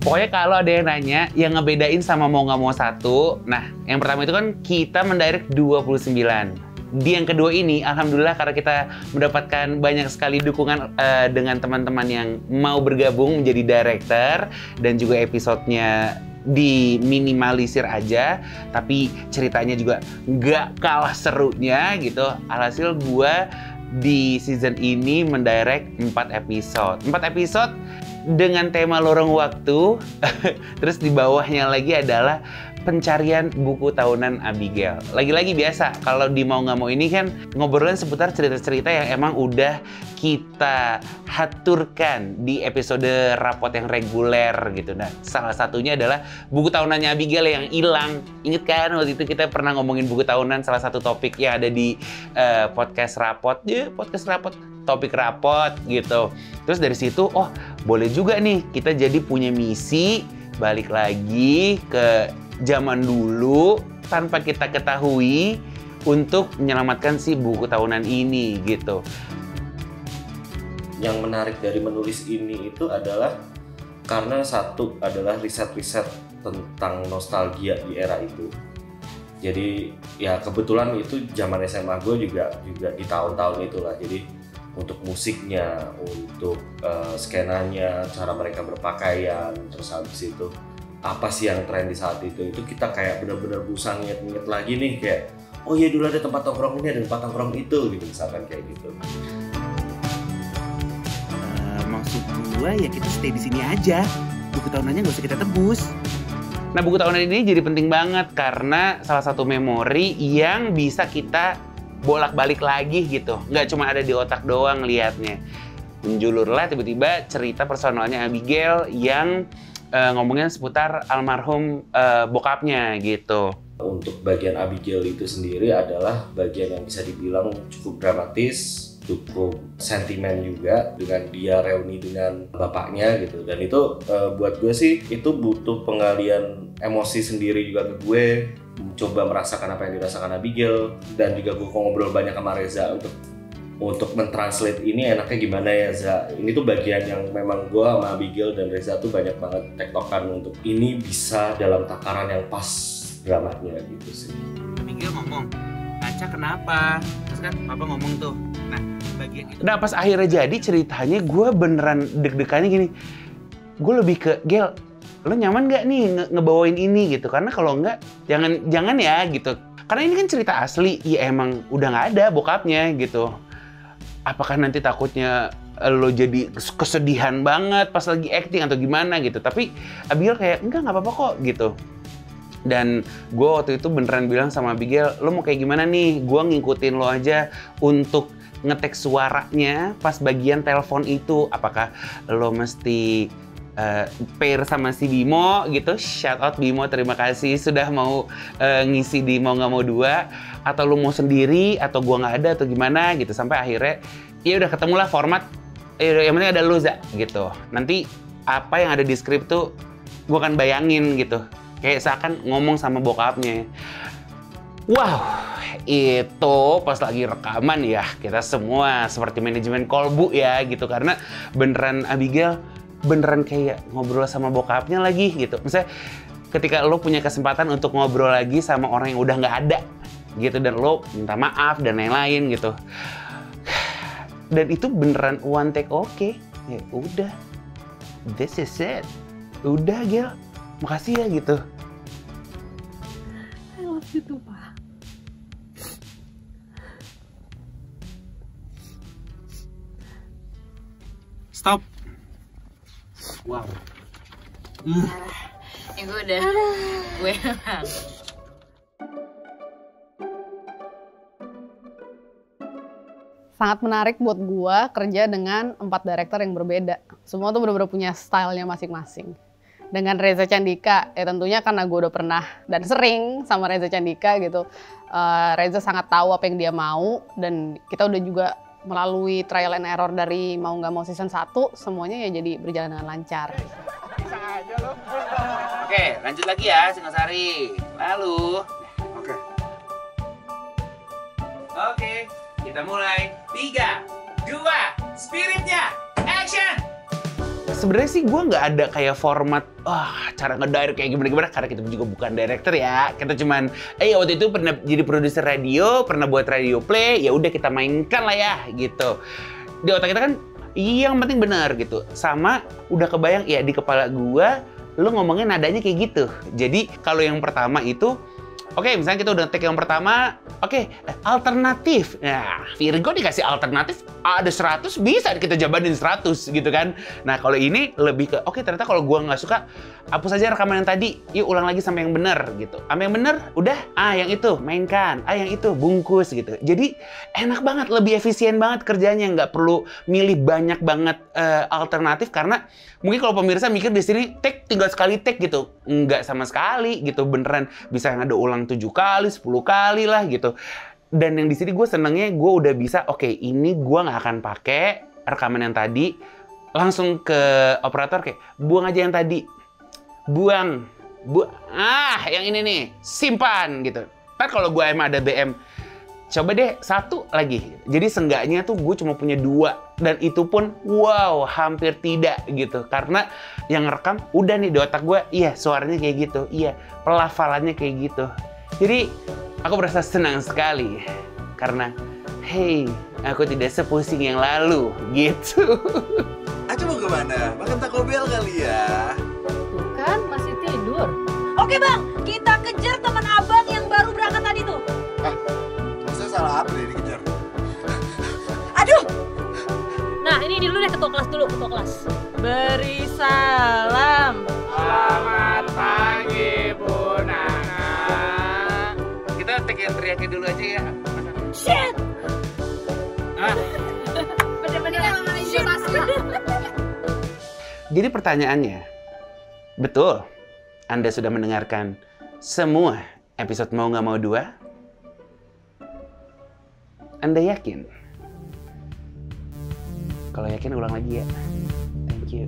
Pokoknya kalau ada yang nanya, yang ngebedain sama Mau Nggak Mau 1, nah yang pertama itu kan kita mendirect 29. Di yang kedua ini, alhamdulillah karena kita mendapatkan banyak sekali dukungan dengan teman-teman yang mau bergabung menjadi director, dan juga episodenya diminimalisir aja, tapi ceritanya juga nggak kalah serunya gitu. Alhasil gue di season ini mendirect 4 episode. 4 episode dengan tema lorong waktu. Terus di bawahnya lagi adalah pencarian buku tahunan Abigail. Lagi-lagi biasa, kalau di Mau Nggak Mau ini kan ngobrolin seputar cerita-cerita yang emang udah kita haturkan di episode rapot yang reguler gitu. Nah, salah satunya adalah buku tahunannya Abigail yang hilang. Ingat kan waktu itu kita pernah ngomongin buku tahunan, salah satu topik yang ada di podcast rapot. Podcast rapot, topik rapot gitu. Terus dari situ, oh boleh juga nih kita jadi punya misi balik lagi ke zaman dulu tanpa kita ketahui untuk menyelamatkan si buku tahunan ini gitu. Yang menarik dari menulis ini itu adalah karena satu adalah riset-riset tentang nostalgia di era itu. Jadi ya kebetulan itu zaman SMA gue juga di tahun-tahun itulah. Jadi untuk musiknya, untuk skenanya, cara mereka berpakaian, terus habis itu apa sih yang tren di saat itu kita kayak benar-benar berusaha nginget lagi nih, kayak oh iya dulu ada tempat nongkrong ini, ada tempat nongkrong itu gitu, misalkan kayak gitu. Maksud gue ya kita stay di sini aja, buku tahunannya nggak usah kita tebus. Nah, buku tahunan ini jadi penting banget karena salah satu memori yang bisa kita bolak-balik lagi gitu, nggak cuma ada di otak doang liatnya. Menjulurlah tiba-tiba cerita personalnya Abigail yang ngomongin seputar almarhum bokapnya gitu. Untuk bagian Abigail itu sendiri adalah bagian yang bisa dibilang cukup dramatis, cukup sentimen juga, dengan dia reuni dengan bapaknya gitu. Dan itu buat gue sih itu butuh pengalian emosi sendiri juga ke gue, mencoba merasakan apa yang dirasakan Abigail, dan juga gue ngobrol banyak sama Reza untuk mentranslate ini enaknya gimana ya Za. Ini tuh bagian yang memang gue sama Abigail dan Reza tuh banyak banget tektokan untuk ini bisa dalam takaran yang pas dramanya gitu sih. Abigail ngomong, Aca kenapa? Terus kan Papa ngomong tuh, nah bagian itu. Nah pas akhirnya jadi ceritanya gue beneran deg-degannya gini, gue lebih ke Gel, lo nyaman gak nih ngebawain ini gitu? Karena kalau enggak, jangan ya gitu. Karena ini kan cerita asli, ya emang udah gak ada bokapnya gitu. Apakah nanti takutnya lo jadi kesedihan banget pas lagi acting atau gimana gitu. Tapi Abigail kayak, enggak apa-apa kok gitu. Dan gue waktu itu beneran bilang sama Abigail, lo mau kayak gimana nih? Gue ngikutin lo aja untuk ngetek suaranya pas bagian telepon itu. Apakah lo mesti pair sama si Bimo gitu? Shout out Bimo, terima kasih sudah mau ngisi di Mau Nggak Mau 2. Atau lo mau sendiri, atau gue nggak ada, atau gimana gitu. Sampai akhirnya, ya udah ketemulah format, yang penting ada lo Za gitu. Nanti apa yang ada di skrip tuh gue akan bayangin gitu. Kayak seakan ngomong sama bokapnya. Wow, itu pas lagi rekaman ya, kita semua seperti manajemen kolbu ya gitu. Karena beneran Abigail beneran kayak ngobrol sama bokapnya lagi gitu. Misalnya ketika lo punya kesempatan untuk ngobrol lagi sama orang yang udah nggak ada gitu, dan lo minta maaf dan lain-lain gitu. Dan itu beneran one take oke. Ya udah, this is it. Udah Gil, makasih ya gitu. I love you too, Pak. Stop. Wow. Ya gue udah. Gue sangat menarik buat gue kerja dengan 4 director yang berbeda. Semua tuh bener-bener punya stylenya masing-masing. Dengan Reza Candika, ya tentunya karena gue udah pernah dan sering sama Reza Candika gitu. Reza sangat tahu apa yang dia mau, dan kita udah juga melalui trial and error dari Mau Nggak Mau season 1, semuanya ya jadi berjalan dengan lancar. Bisa aja lo. Oke, lanjut lagi ya Singasari. Lalu. Oke, kita mulai. 3, 2, spiritnya, action! sebenarnya sih gue nggak ada kayak format cara ngedirect kayak gimana karena kita juga bukan director ya. Kita cuman waktu itu pernah jadi produser radio, pernah buat radio play, ya udah kita mainkan lah ya gitu. Di otak kita kan yang penting benar gitu. Sama udah kebayang ya di kepala gue lu ngomongnya nadanya kayak gitu. Jadi kalau yang pertama itu misalnya kita udah take yang pertama, alternatif. Nah, Virgo dikasih alternatif, ada 100, bisa kita jabanin 100 gitu kan. Nah, kalau ini lebih ke, ternyata kalau gua nggak suka, hapus aja rekaman yang tadi, yuk ulang lagi sampai yang benar gitu. Sampai yang benar, udah, yang itu, mainkan. Yang itu, bungkus gitu. Jadi, enak banget, lebih efisien banget kerjanya. Nggak perlu milih banyak banget alternatif, karena mungkin kalau pemirsa mikir di sini, tinggal sekali take gitu. Nggak sama sekali gitu, beneran bisa yang ada ulang 7 kali, 10 kali lah gitu. Dan yang di sini gue senengnya gue udah bisa, ini gue nggak akan pakai rekaman yang tadi, langsung ke operator kayak buang aja yang tadi, yang ini nih simpan gitu. Ntar kalau gue emang ada BM, coba deh 1 lagi. Jadi seenggaknya tuh gue cuma punya 2 dan itu pun hampir tidak gitu, karena yang rekam udah nih di otak gue, suaranya kayak gitu, pelafalannya kayak gitu. Jadi aku merasa senang sekali karena aku tidak sepusing yang lalu gitu. Aca mau kemana? Makan Taco Bell kali ya? Tuh kan masih tidur. Oke bang, kita kejar teman abang yang baru berangkat tadi tuh. Maksudnya salah apa nih dikejar? Aduh. Nah ini dulu deh, ketua kelas dulu, ketua kelas. Beri salam. Selamat pagi Bu Nana. Kita take yang teriaknya dulu aja ya. Shit. Bener-bener shit. Jadi pertanyaannya, betul Anda sudah mendengarkan semua episode Mau Nggak Mau 2? Anda yakin? Kalau yakin ulang lagi ya. Thank you.